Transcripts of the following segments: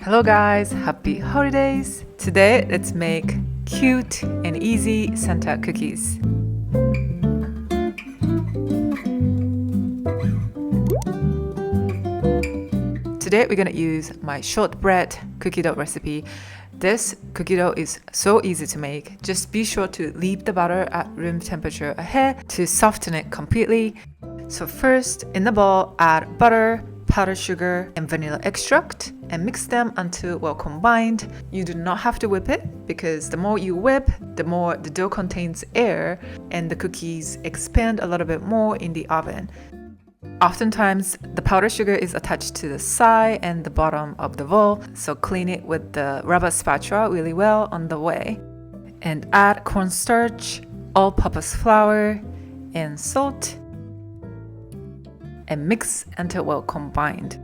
Hello guys, happy holidays! Today let's make cute and easy Santa cookies. Today we're gonna use my shortbread cookie dough recipe. This cookie dough is so easy to make. Just be sure to leave the butter at room temperature ahead to soften it completely. So first, in the bowl, add butter, powdered sugar, and vanilla extract and mix them until well combined. You do not have to whip it because the more you whip, the more the dough contains air and the cookies expand a little bit more in the oven. Oftentimes, the powdered sugar is attached to the side and the bottom of the bowl, so clean it with the rubber spatula really well on the way. And add cornstarch, all-purpose flour, and salt, and mix until well combined.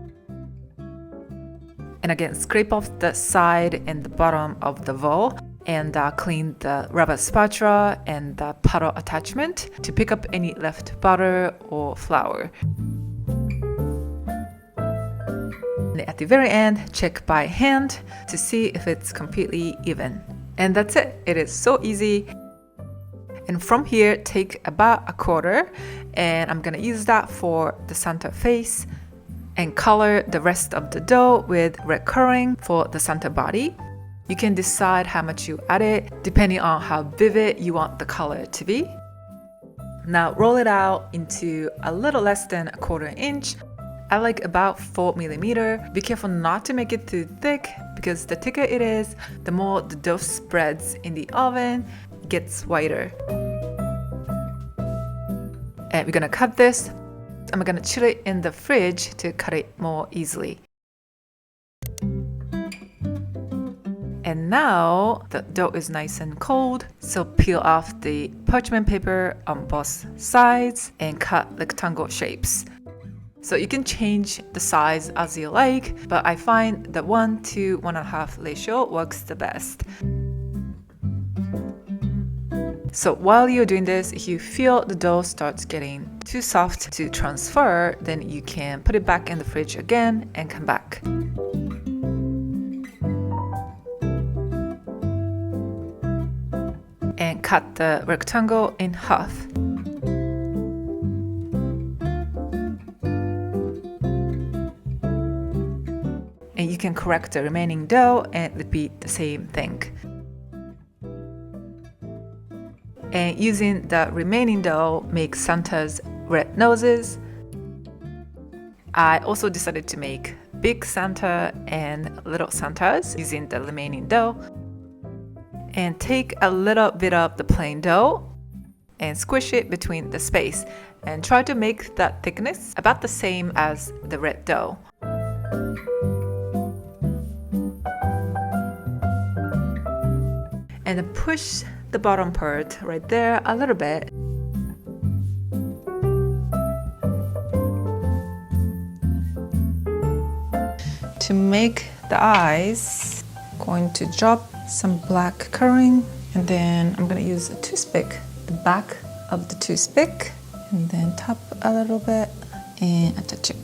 And again, scrape off the side and the bottom of the bowl and clean the rubber spatula and the paddle attachment to pick up any left butter or flour. And at the very end, check by hand to see if it's completely even. And that's it. It is so easy. And from here, take about a quarter, and I'm gonna use that for the Santa face and color the rest of the dough with red coloring for the Santa body. You can decide how much you add it depending on how vivid you want the color to be. Now roll it out into a little less than a quarter inch. I like about 4 millimeters. Be careful not to make it too thick because the thicker it is, the more the dough spreads in the oven, it gets whiter. And we're gonna cut this. I'm gonna chill it in the fridge to cut it more easily. And now the dough is nice and cold, so peel off the parchment paper on both sides and cut rectangle shapes. So you can change the size as you like, but I find the 1 to 1.5 ratio works the best. So while you're doing this, if you feel the dough starts getting too soft to transfer, then you can put it back in the fridge again and come back. And cut the rectangle in half. And you can correct the remaining dough and repeat the same thing. And using the remaining dough, make Santa's red noses. I also decided to make big Santa and little Santas using the remaining dough. And take a little bit of the plain dough and squish it between the space and try to make that thickness about the same as the red dough. And then push the bottom part right there a little bit. To make the eyes, I'm going to drop some black coloring, and then I'm going to use a toothpick, the back of the toothpick, and then tap a little bit and attach it.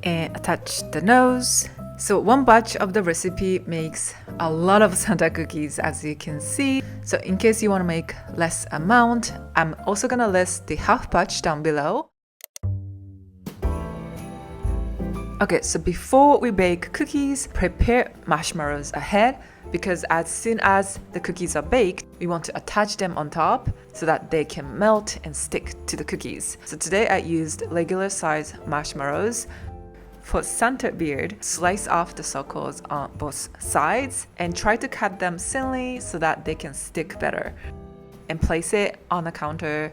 And attach the nose. So one batch of the recipe makes a lot of Santa cookies, as you can see. So in case you want to make less amount, I'm also gonna list the half batch down below. Okay, so before we bake cookies, prepare marshmallows ahead, because as soon as the cookies are baked, we want to attach them on top so that they can melt and stick to the cookies. So today I used regular size marshmallows. For Santa beard, slice off the circles on both sides and try to cut them thinly so that they can stick better. And place it on the counter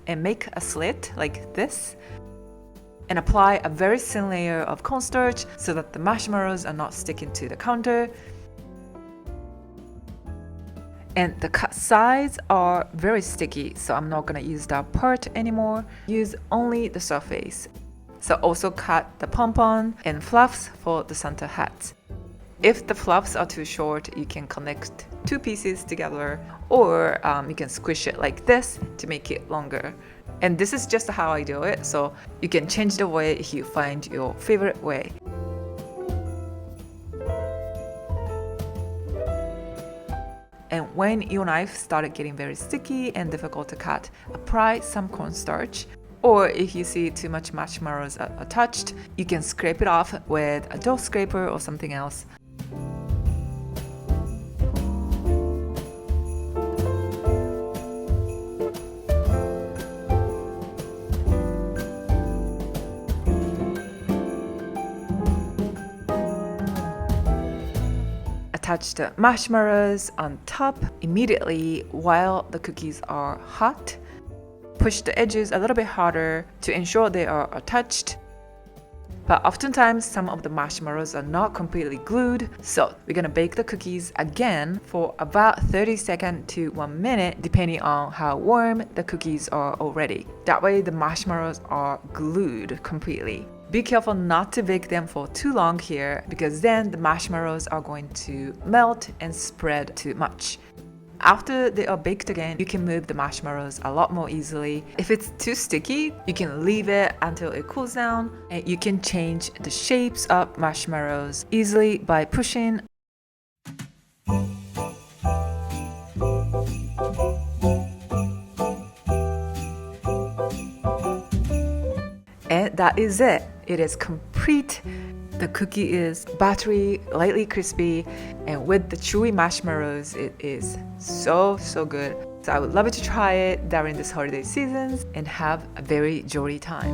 and make a slit like this. And apply a very thin layer of cornstarch so that the marshmallows are not sticking to the counter. And the cut sides are very sticky, so I'm not gonna use that part anymore. Use only the surface. So also cut the pompon and fluffs for the Santa hat. If the fluffs are too short, you can connect two pieces together, or you can squish it like this to make it longer. And this is just how I do it, so you can change the way if you find your favorite way. And when your knife started getting very sticky and difficult to cut, apply some cornstarch. Or if you see too much marshmallows attached, you can scrape it off with a dough scraper or something else. Attach the marshmallows on top immediately while the cookies are hot. Push the edges a little bit harder to ensure they are attached. But oftentimes some of the marshmallows are not completely glued, so we're gonna bake the cookies again for about 30 seconds to 1 minute depending on how warm the cookies are already. That way the marshmallows are glued completely. Be careful not to bake them for too long here, because then the marshmallows are going to melt and spread too much. After they are baked again, you can move the marshmallows a lot more easily. If it's too sticky, you can leave it until it cools down, and you can change the shapes of marshmallows easily by pushing. And that is it. It is complete. The cookie is buttery, lightly crispy, and with the chewy marshmallows, it is so good. So I would love you to try it during this holiday season and have a very jolly time.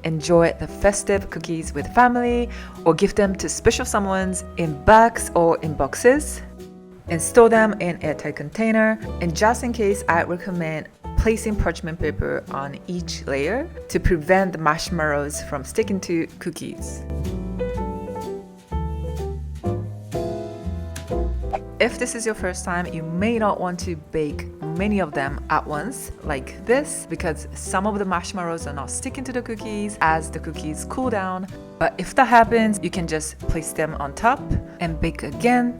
Enjoy the festive cookies with family, or give them to special someones in bags or in boxes, and store them in a airtight container. And just in case, I recommend placing parchment paper on each layer to prevent the marshmallows from sticking to cookies. If this is your first time, you may not want to bake many of them at once like this, because some of the marshmallows are not sticking to the cookies as the cookies cool down. But if that happens, you can just place them on top and bake again.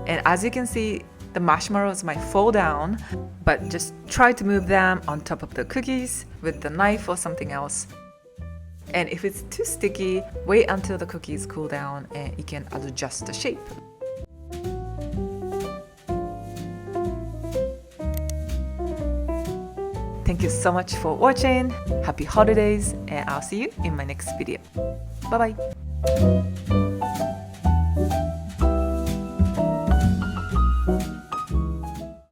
And as you can see, the marshmallows might fall down, but just try to move them on top of the cookies with the knife or something else. And if it's too sticky, wait until the cookies cool down and you can adjust the shape. Thank you so much for watching. Happy holidays, and I'll see you in my next video. Bye bye.